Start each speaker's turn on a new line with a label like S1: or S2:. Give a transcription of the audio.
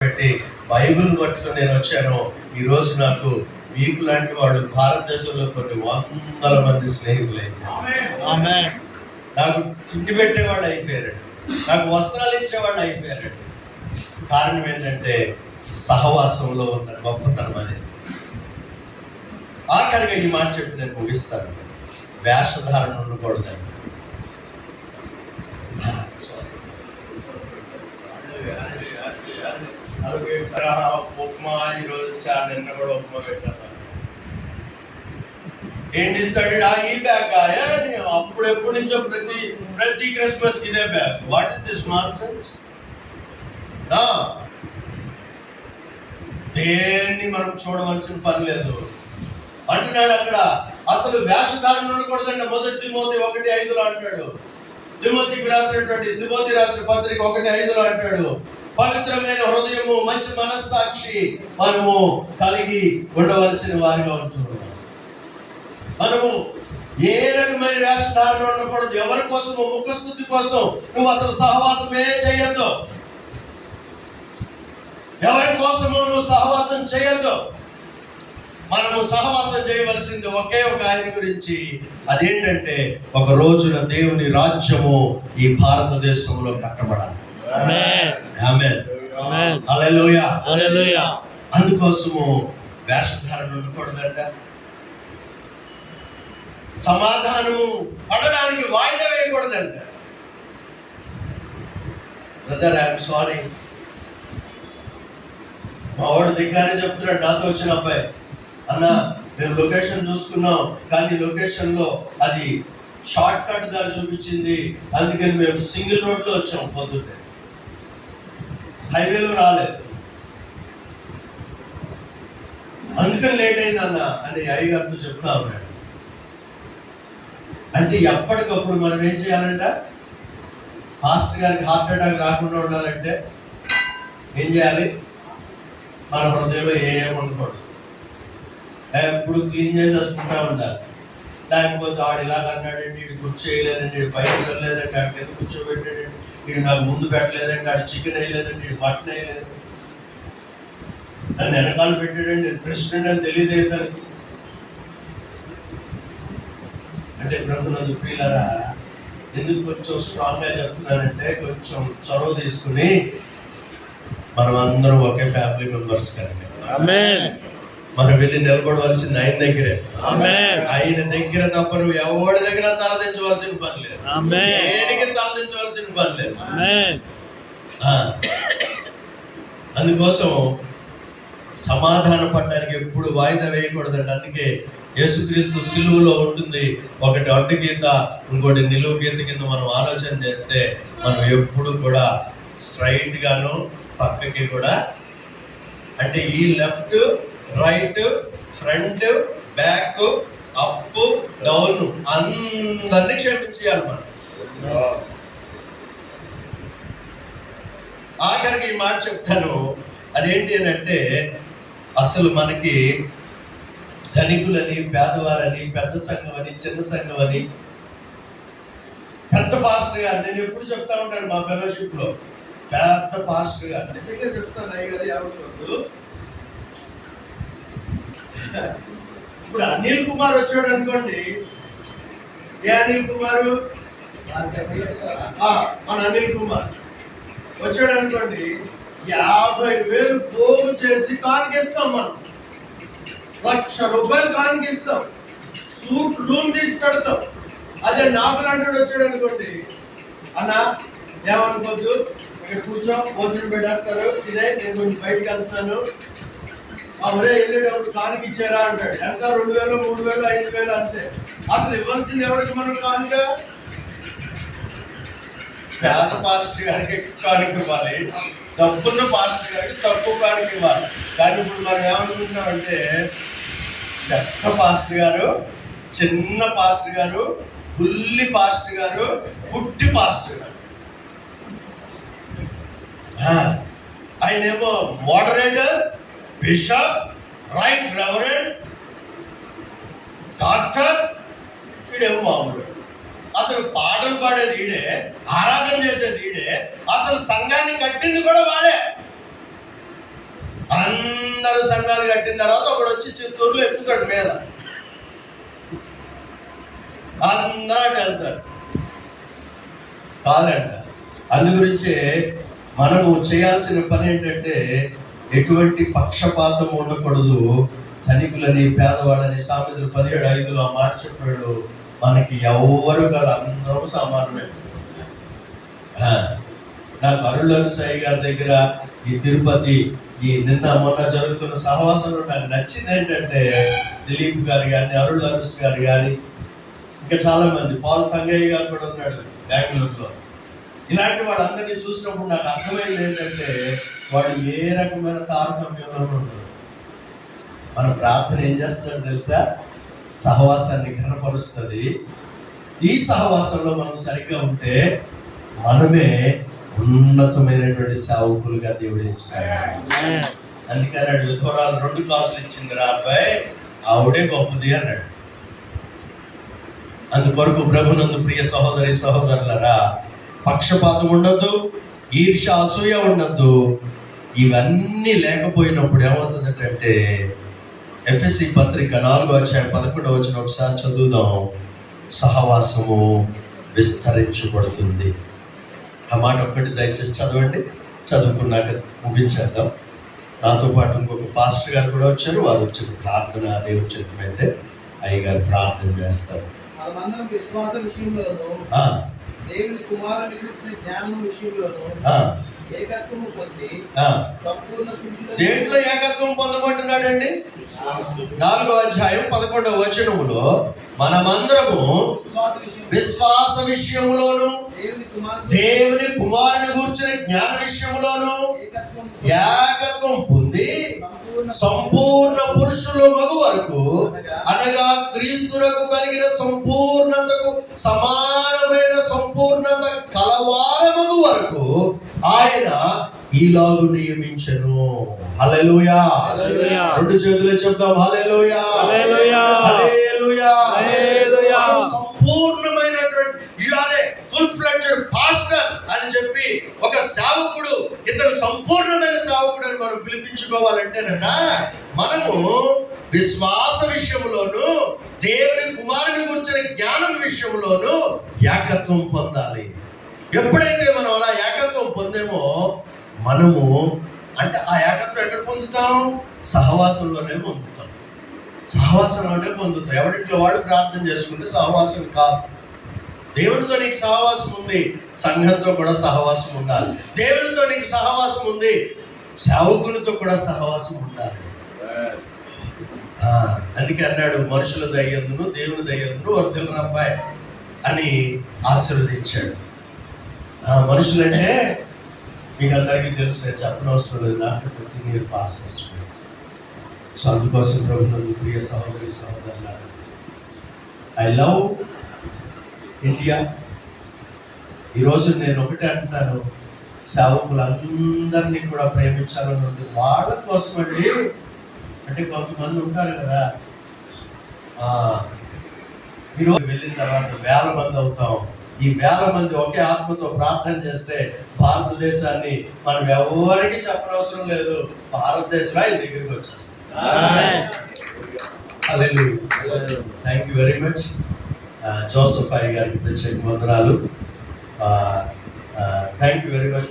S1: పెట్టి బైబిల్ పట్టుకుని నేను వచ్చాను. ఈరోజు నాకు మీకు లాంటి వాళ్ళు భారతదేశంలో కొన్ని వందల మంది స్నేహితులు అయిపోయారు. నాకు తిండి పెట్టేవాళ్ళు అయిపోయారండి, నాకు వస్త్రాలు ఇచ్చేవాళ్ళు అయిపోయారండి. కారణం ఏంటంటే సహవాసంలో ఉన్న గొప్పతనం అనేది. ఆఖరిగా ఈ మాట చెప్పి నేను ముగిస్తాను. వేషధారణ ఉండకూడదండి. ఉప్మా ఈరోజు నిన్న కూడా ఉప్మా పెట్టాను. ఏంటి ఇస్తాడు? ఈ బ్యాగ్ అప్పుడెప్పటి నుంచో ప్రతి క్రిస్మస్ ఇదే bag. What is this non sense? దేన్ని మనం చూడవలసిన పని లేదు అంటున్నాడు అక్కడ. అసలు వేషధారణ ఉండకూడదండి. మొదటి తిమోతి 1:5 అంటాడు. తిమోతికి రాసిన పత్రిక 1:5 అంటాడు, పవిత్రమైన హృదయము, మంచి మనస్సాక్షి మనము కలిగి ఉండవలసిన వారిగా ఉంటున్నాం. మనము ఏ రకమైన వేషధారణ ఉండకూడదు. ఎవరి కోసము? ముఖస్థుతి కోసం నువ్వు అసలు సహవాసమే చేయొద్దు. ఎవరి కోసము నువ్వు సహవాసం చేయొద్దు. మనము సహవాసం చేయవలసింది ఒకే ఒక ఆయన గురించి. అదేంటంటే ఒక రోజున దేవుని రాజ్యము ఈ భారతదేశంలో కట్టబడాలి. ఆమేన్. హల్లెలూయా. అందుకోసము వేషధారణ ఉండకూడదంట. సమాధానము పడడానికి వాయిదా వేయకూడదంట. Brother, I'm sorry. మా వాడు దిగ్గానే చెప్తున్నాడు నాతో వచ్చిన అబ్బాయి, అన్న మేము లొకేషన్ చూసుకున్నాం కానీ లొకేషన్లో అది షార్ట్ కట్ దారి చూపించింది, అందుకని మేము సింగిల్ రోడ్లో వచ్చాం, పొద్దున్నే హైవేలో రాలేదు, అందుకని లేట్ అయింది అన్న అని అయ్యగారితో చెప్తా ఉన్నాడు. అంటే ఎప్పటికప్పుడు మనం ఏం చేయాలంట? పాస్టర్ గారికి హార్ట్ అటాక్ రాకుండా ఉండాలంటే ఏం చేయాలి? మన హృదయంలో ఏముండకూడదు. ఎప్పుడు క్లీన్ చేసేసుకుంటా ఉండాలి. లేకపోతే ఆడు ఇలాగ అన్నాడండి, వీడు కుర్చీ వేయలేదండి, వీడు పైకి వెళ్ళలేదండి, ఆడికి కింద కూర్చోబెట్టాడండి, వీడు నాకు ముందు పెట్టలేదండి, ఆడు చికెన్ వేయలేదండి, వీడు మటన్ వేయలేదు, నన్ను వెనకాల పెట్టాడండి, నేను ప్రెసిడెంట్ అని తెలియదు తనకి. అంటే ప్రభునందు ప్రియులారా, ఎందుకు కొంచెం స్ట్రాంగ్గా చెప్తున్నానంటే కొంచెం చొరవ తీసుకుని మనం అందరం ఒకే ఫ్యామిలీ మెంబర్స్ కనుక మనం వెళ్ళి నిలబడవలసింది ఆయన దగ్గరే. ఆయన దగ్గర తప్ప నువ్వు ఎవరి దగ్గర తలదించవలసిన పని లేదు, దేనికి తలదించవలసిన పని లేదు. అందుకోసం సమాధాన పడడానికి ఎప్పుడు వాయిదా వేయకూడదండి. అందుకే యేసుక్రీస్తు సిలువలో ఉంటుంది, ఒకటి అడ్డు గీత, ఇంకోటి నిలువు గీత కింద మనం ఆలోచన చేస్తే మనం ఎప్పుడు కూడా స్ట్రైట్ గాను పక్కకి కూడా, అంటే ఈ left right front back up down అందరినీ క్షమించేయాలి మనం. ఆఖరికి ఈ మాట చెప్తాను. అదేంటి అని అంటే, అసలు మనకి ధనికులని, పేదవారని, పెద్ద సంఘం అని, చిన్న సంఘం అని, పెద్ద పాస్టర్ గారు, నేను ఎప్పుడు చెప్తా ఉంటాను మా ఫెలోషిప్లో, పెద్ద పాస్టర్ గారు నిజంగా చెప్తాను. అయ్యగారు ఏమవుతుంది, ఇప్పుడు అనిల్ కుమార్ వచ్చాడు అనుకోండి. ఏ అనిల్ కుమారు? మన అనిల్ కుమార్ వచ్చాడు అనుకోండి, 50,000 పోగు చేసి కానికిస్తాం, మనం 1,00,000 రూపాయలు కానికిస్తాం, సూట్ రూమ్ తీసి పెడతాం. అదే నాకు లాంటి వచ్చాడు అనుకోండి, అన్న ఏమనుకోద్దు, ఇక్కడ కూర్చో, భోజనం పెట్టేస్తారు, ఇదే నేను కొంచెం బయటకు వెళ్తున్నాను, ఒరే వెళ్ళేటప్పుడు కానుక ఇచ్చారా అంటాడు. ఎంత? 2,000, 3,000, 5,000 అంతే. అసలు ఇవ్వాల్సింది ఎవరికి మనం కానుక? పేద పాస్టర్ గారికి కానుక ఇవ్వాలి, డబ్బున్న పాస్టర్ గారికి తక్కువ కానుక ఇవ్వాలి. కానీ ఇప్పుడు మనం ఏమనుకుంటున్నామంటే, పెద్ద పాస్టర్ గారు, చిన్న పాస్టర్ గారు, బుల్లి పాస్టర్ గారు, పుట్టి పాస్టర్ గారు, ఆయనేమో moderator, bishop, right reverend, doctor, వీడేమో మామూలు. అసలు పాటలు పాడేది ఈడే, ఆరాధన చేసేది ఈడే, అసలు సంఘాన్ని కట్టింది కూడా వాడే. సంఘాలు కట్టిన తర్వాత ఒకడు వచ్చి చిత్తూరులో ఎక్కుతాడు మీద, అందరూ అటు వెళ్తారు. కాదంట. అందు గురించే మనము చేయాల్సిన పని ఏంటంటే ఎటువంటి పక్షపాతం ఉండకూడదు. ధనికులని పేదవాళ్ళని సామెతలు 17:5 ఆ మాట చెప్పాడు. మనకి ఎవరు గారు అందరూ సమానమే. నాకు అరుళరు సాయి గారి దగ్గర ఈ తిరుపతి ఈ నిన్న మొన్న జరుగుతున్న సహవాసంలో నాకు నచ్చింది ఏంటంటే దిలీప్ గారు కానీ, అరుళ్ అరుస్ గారు కానీ, ఇంకా చాలా మంది, పాల్ తంగయ్య గారు కూడా ఉన్నాడు బెంగళూరులో. ఇలాంటి వాళ్ళందరినీ చూసినప్పుడు నాకు అర్థమైంది ఏంటంటే వాళ్ళు ఏ రకమైన తారతమ్యంలో ఉండరు. మన ప్రార్థన ఏం చేస్తాడో తెలుసా? సహవాసాన్ని ఘనపరుస్తుంది. ఈ సహవాసంలో మనం సరిగ్గా ఉంటే మనమే ఉన్నతమైనటువంటి సేవకులుగా దేవుడు ఎంచుతాడు. అందుకని అన్నాడు, విధవరాలు 2 కాసులు ఇచ్చింది రా అబ్బాయి, ఆవిడే గొప్పది అన్నాడు. అందుకొరకు ప్రభునందు ప్రియ సహోదరి సహోదరులరా, పక్షపాతం ఉండద్దు, ఈర్ష అసూయ ఉండద్దు. ఇవన్నీ లేకపోయినప్పుడు ఏమవుతుందంటే ఎఫెసీ పత్రిక 4:11 ఒకసారి చదువుదాం. సహవాసము విస్తరించబడుతుంది. ఆ మాట ఒక్కటి దయచేసి చదవండి, చదువుకున్నాక ముగించేద్దాం. నాతో పాటు ఇంకొక పాస్టర్ గారు కూడా వచ్చారు. వారు వచ్చిన ప్రార్థన దేవుని చిత్తమైతే అయ్యగారు ప్రార్థన చేస్తారు.
S2: విశ్వాస విషయంలోను దేవుని కుమారుని గురించిన జ్ఞానం విషయంలోను ఏకత్వము పొంది సంపూర్ణ పురుషుడు. దేంట్లో ఏకత్వం పొందబడుతున్నాడండి? 4:11 మనమందరము విశ్వాస విషయంలోను దేవుని కుమారుని గూర్చిన జ్ఞాన విషయంలోను ఏకత్వం పొంది సంపూర్ణ పురుషులు మగు వరకు, అనగా క్రీస్తునకు కలిగిన సంపూర్ణతకు సమానమైన సంపూర్ణత కలవారమగు వరకు ఆయన ఈలాగు నియమించెను. హల్లెలూయా. 2 చేతులు చెప్తాం హల్లెలూయా, హల్లెలూయా. సంపూర్ణమైనటువంటి you are a full fledged pastor అని చెప్పి ఒక సేవకుడు, ఇతను సంపూర్ణమైన సేవకుడు అని మనం పిలిపించుకోవాలంటేనట మనము విశ్వాస విషయంలోను దేవుని కుమారుని గురించిన జ్ఞానం విషయంలోను ఏకత్వం పొందాలి. ఎప్పుడైతే మనం అలా ఏకత్వం పొందేమో మనము అంటే ఆ ఏకత్వం ఎక్కడ పొందుతాం? సహవాసంలోనే పొందుతాం. సహవాసంలోనే పొందుతాం. ఎవరింట్లో వాళ్ళు ప్రార్థన చేసుకుంటే సహవాసం కాదు. దేవునితో నీకు సహవాసం ఉంది, సంఘంతో కూడా సహవాసం ఉండాలి. దేవునితో నీకు సహవాసం ఉంది, సేవకునితో కూడా సహవాసం ఉండాలి. అందుకే అన్నాడు, మనుషుల దయ్యందును దేవుని దయ్యందును వర్ధిల్లును అబ్బాయి అని ఆశీర్వదించాడు. మనుషులంటే మీకు అందరికీ తెలుసు, నేను చెప్పనవసరం లేదు, నాకంటే సీనియర్ పాస్టర్స్. సో అందుకోసం ప్రభునందు ప్రియ సహోదరి సహోదరులారా, ఐ లవ్ ఇండియా. ఈరోజు నేను ఒకటే అంటున్నాను, సేవకులందరినీ కూడా ప్రేమించాలని ఉంటుంది. వాళ్ళ కోసం అండి. అంటే కొంతమంది ఉంటారు కదా, ఈరోజు వెళ్ళిన తర్వాత 1000 మంది అవుతాం. ఈ 1000 మంది ఒకే ఆత్మతో ప్రార్థన చేస్తే భారతదేశాన్ని మనం ఎవరికి చెప్పనవసరం లేదు, భారతదేశమే ఆయన దగ్గరికి వచ్చేస్తుంది. Hallelujah. Thank you very much. Joseph అయ్య గారికి ప్రత్యేక వందనాలు. Thank you very much.